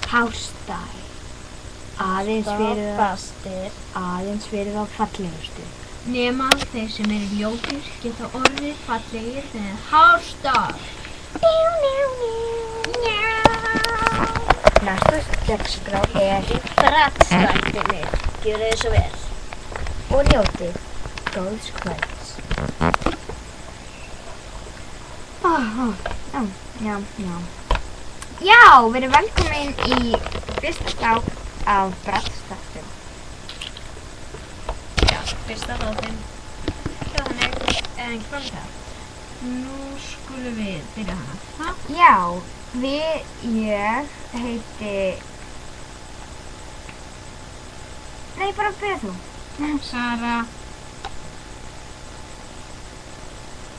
Hástar. Aðeins fyrir þá fallegustu. Nema þeir sem eru ljótir geta orðið fallegir með hárstaf. Næsta dagskrá er Brattstættinir, gjörðu þið svo vel. og njótið góðs kvölds. Já, verið velkomin í fyrsta þátt af Brattstættum. Já, fyrsta þáttinn. Já, þannig, ekki frá það. Nú skulum við byrja hana. Já, ég heiti... Nei, bara byrja þú. Sara.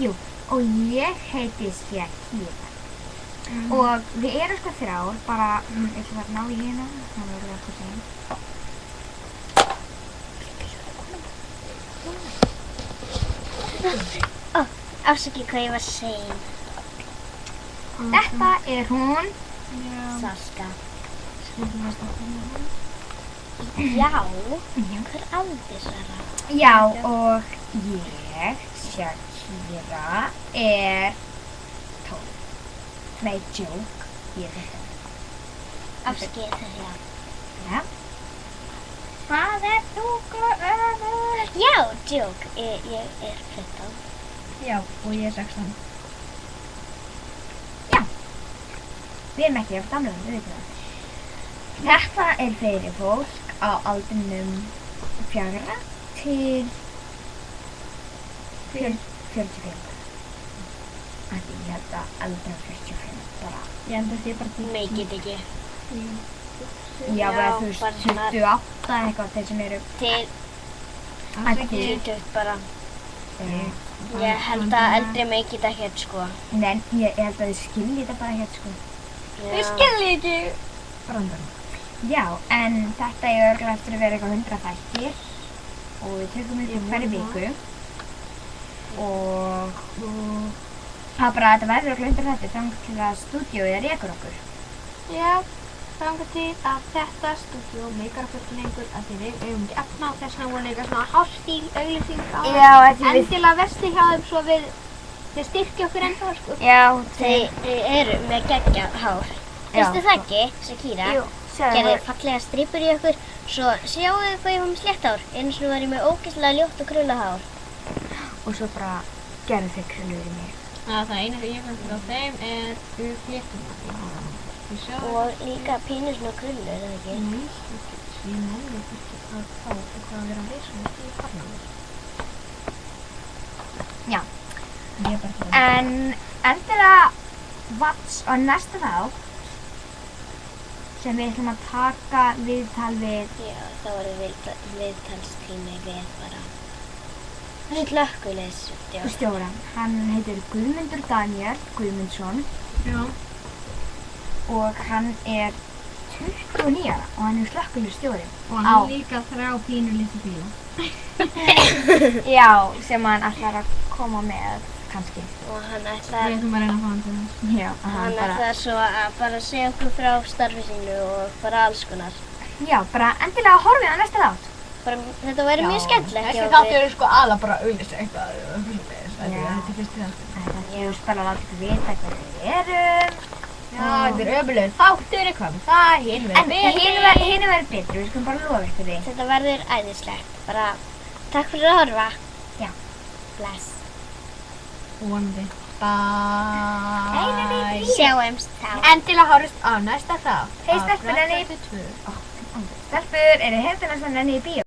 Jú, og ég heiti Shakira. Og við erum sko þrjár, bara, ég ætla að ná í hérna, þannig að við erum eitthvað Ó, afsakið hvað ég var sein. Þetta er hún. Saska. Já. Hver ándi, Sara? Já, og ég, Shakira, er 12. Nei, joke, ég er 15. Afsakið það, Já. Hvað er þú glöður? Já, djók. Ég er 15. Já, og ég er 16. Við erum ekki af damlaðum, við veitum það. Þetta er fyrir fólk á aldrinum 4 til 45. Ætli, ég held að aldrinum 45 bara. Ég held að þið bara til. Meikið ekki. Já, bara þú bara veist, svona 28 eitthvað, þeir sem eru. til Ætli, 20 bara. Ég held að eldri meikið ekkert, sko. Nei, ég held að þið skilji þetta bara hér, sko. Ég skilji ekki. Brandarinn. Já, en þetta er örugglega eftir að vera eitthvað 100 þættir og við tökum upp hverju viku og það er bara að þetta verður örugglega 100 þættir þangað til að stúdíóið rekur okkur. Já, þangað til að þetta stúdíó meikar okkur ekki lengur að því við eigum ekki efna á þess vegna voru líka svona hárstýr auglýsing á Já, þetta við... endilega verslið hjá þeim svo við þeir styrkja okkur ennþá, sko. Já, Þeir eru með geggjað hár. Veistu það ekki, Shakira? Jú, Gerði fallega strípur í okkur, svo sjáu þið hvað ég var með slétt hár. Einu sinni var ég með ógeðslega ljótt og krullað hár. og svo bara gerðu þau krullur í mig. Það eina sem ég fannst á þeim er fléttum. Og líka pínu svona krullur, er það ekki? Nei, ég nenni ekki að fá eitthvað að vera risum í farnanum. Já. Ég er bara til að... En endilega vats á næsta þátt sem við ætlum að taka viðtal við Já, þá var viðtalstími við bara slökkviliðsstjóra. stjóran. Hann heitir Guðmundur Daniel Guðmundsson Já. og hann er 29 ára og hann er slökkviliðsstjóri. Og hann líka 3 pínu litlu bíla. Já, sem hann ætlar að koma með kannski. Og hann Við ætlar ætlum að reyna að fá hann til þess. Já, Hann ætlar svo að bara segja okkur frá starfi sínu og bara alls konar. Já, bara endilega horfið á næsta þátt. Bara, þetta væri mjög skemmtilegt. Þessi hjá þáttur okkur. eru sko aðalega bara auglýsa eitthvað og þetta er fyrsti þáttur. Þetta er bara að láta ykkur vita hvað við erum. Já, þetta er ömulegur þáttur, eitthvað með það, hinn verður En hinu verður betri, við skulum bara lofa ykkur því. Þetta verður æðislegt. Bara takk fyrir að horfa. Já. Bless. Vonandi. Bye. Sjáumst þá. Endilega horfist á næsta þátt. Hey, stelpur, en í- Stelpur, eru heyrðarnarsmenn enn í bíó?